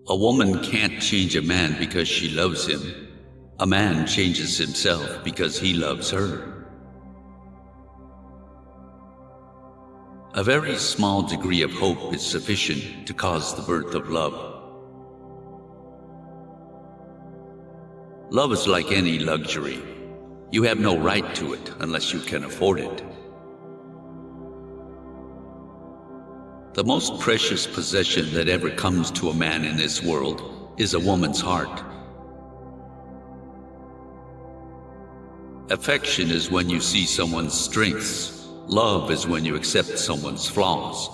A woman can't change a man because she loves him. A man changes himself because he loves her. A very small degree of hope is sufficient to cause the birth of love. Love is like any luxury. You have no right to it unless you can afford it. The most precious possession that ever comes to a man in this world is a woman's heart. Affection is when you see someone's strengths. Love is when you accept someone's flaws.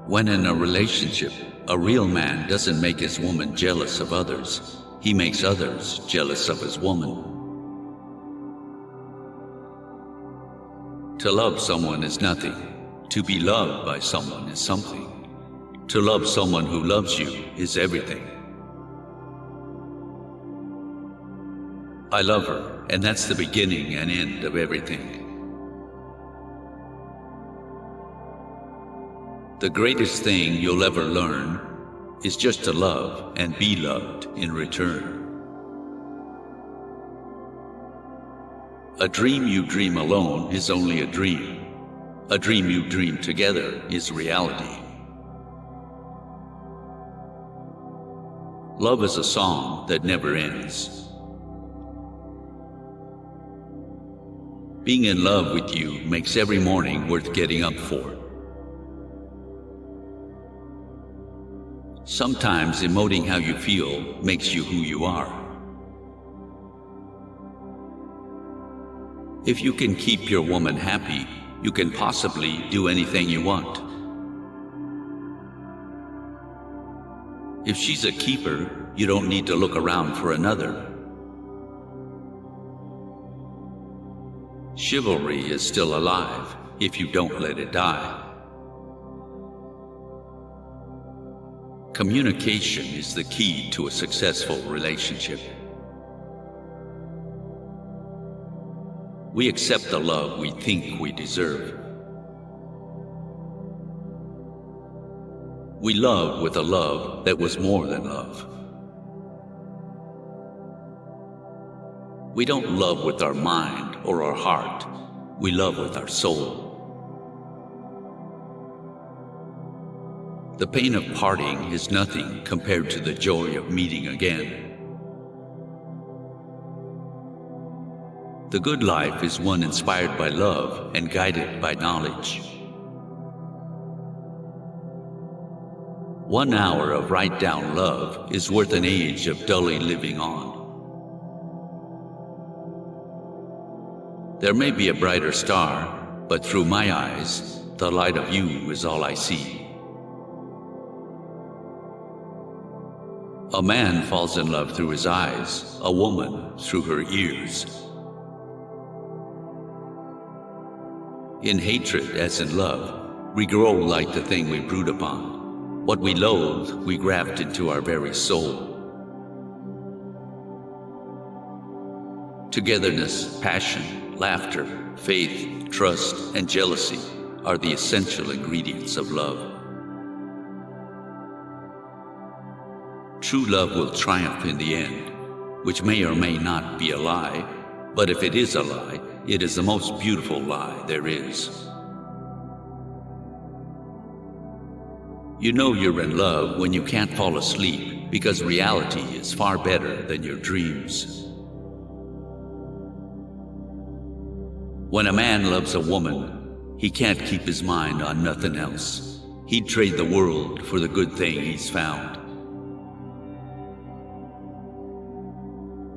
When in a relationship, a real man doesn't make his woman jealous of others. He makes others jealous of his woman. To love someone is nothing. To be loved by someone is something. To love someone who loves you is everything. I love her, and that's the beginning and end of everything. The greatest thing you'll ever learn is just to love and be loved in return. A dream you dream alone is only a dream. A dream you dream together is reality. Love is a song that never ends. Being in love with you makes every morning worth getting up for. Sometimes emoting how you feel makes you who you are. If you can keep your woman happy, you can possibly do anything you want. If she's a keeper, you don't need to look around for another. Chivalry is still alive if you don't let it die. Communication is the key to a successful relationship. We accept the love we think we deserve. We love with a love that was more than love. We don't love with our mind or our heart. We love with our soul. The pain of parting is nothing compared to the joy of meeting again. The good life is one inspired by love and guided by knowledge. 1 hour of right down love is worth an age of dully living on. There may be a brighter star, but through my eyes, the light of you is all I see. A man falls in love through his eyes, a woman through her ears. In hatred, as in love, we grow like the thing we brood upon. What we loathe, we graft into our very soul. Togetherness, passion, laughter, faith, trust, and jealousy are the essential ingredients of love. True love will triumph in the end, which may or may not be a lie, but if it is a lie, it is the most beautiful lie there is. You know you're in love when you can't fall asleep because reality is far better than your dreams. When a man loves a woman, he can't keep his mind on nothing else. He'd trade the world for the good thing he's found.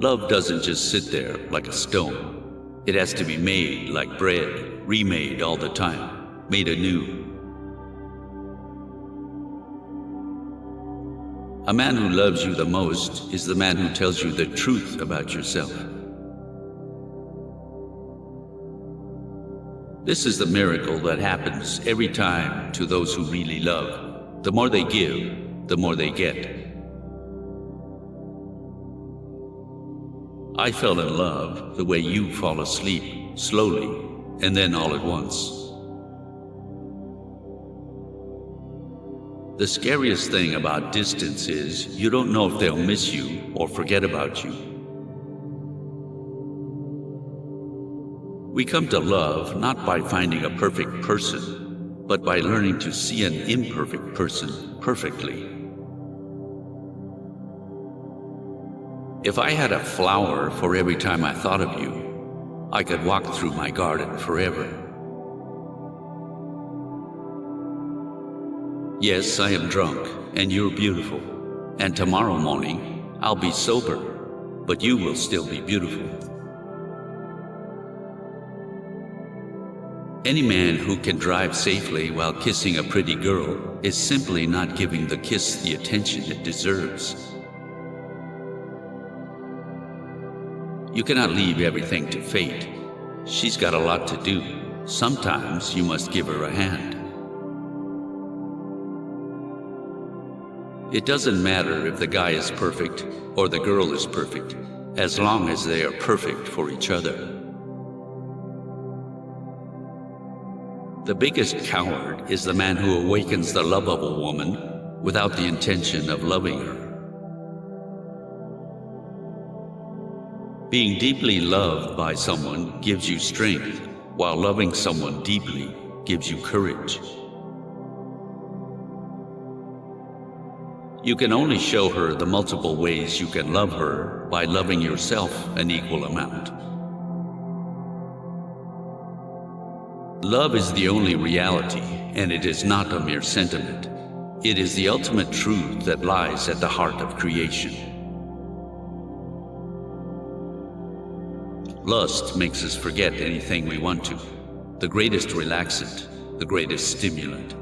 Love doesn't just sit there like a stone. It has to be made like bread, remade all the time, made anew. A man who loves you the most is the man who tells you the truth about yourself. This is the miracle that happens every time to those who really love. The more they give, the more they get. I fell in love the way you fall asleep, slowly, and then all at once. The scariest thing about distance is you don't know if they'll miss you or forget about you. We come to love not by finding a perfect person, but by learning to see an imperfect person perfectly. If I had a flower for every time I thought of you, I could walk through my garden forever. Yes, I am drunk, and you're beautiful, and tomorrow morning I'll be sober, but you will still be beautiful. Any man who can drive safely while kissing a pretty girl is simply not giving the kiss the attention it deserves. You cannot leave everything to fate. She's got a lot to do. Sometimes you must give her a hand. It doesn't matter if the guy is perfect or the girl is perfect, as long as they are perfect for each other. The biggest coward is the man who awakens the love of a woman without the intention of loving her. Being deeply loved by someone gives you strength, while loving someone deeply gives you courage. You can only show her the multiple ways you can love her by loving yourself an equal amount. Love is the only reality, and it is not a mere sentiment. It is the ultimate truth that lies at the heart of creation. Lust makes us forget anything we want to, the greatest relaxant, the greatest stimulant.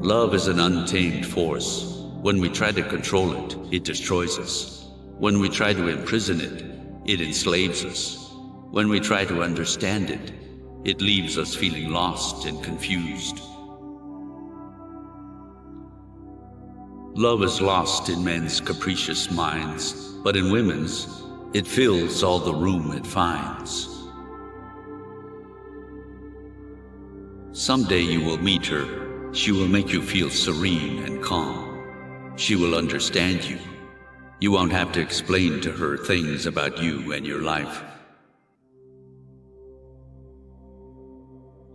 Love is an untamed force. When we try to control it, it destroys us. When we try to imprison it, it enslaves us. When we try to understand it, it leaves us feeling lost and confused. Love is lost in men's capricious minds, but in women's, it fills all the room it finds. Someday you will meet her. She will make you feel serene and calm. She will understand you. You won't have to explain to her things about you and your life.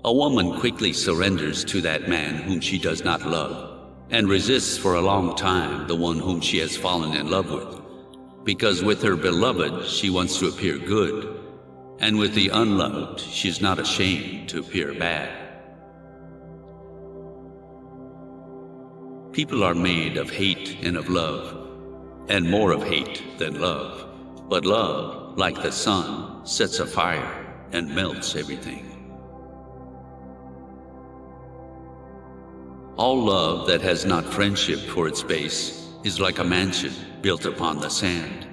A woman quickly surrenders to that man whom she does not love, and resists for a long time the one whom she has fallen in love with, because with her beloved she wants to appear good, and with the unloved she is not ashamed to appear bad. People are made of hate and of love, and more of hate than love. But love, like the sun, sets afire and melts everything. All love that has not friendship for its base is like a mansion built upon the sand.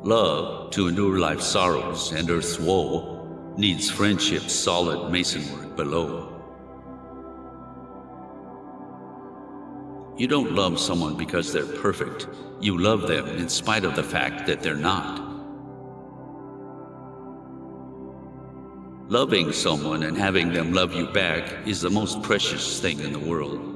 Love, to endure life's sorrows and earth's woe, needs friendship's solid masonwork below. You don't love someone because they're perfect. You love them in spite of the fact that they're not. Loving someone and having them love you back is the most precious thing in the world.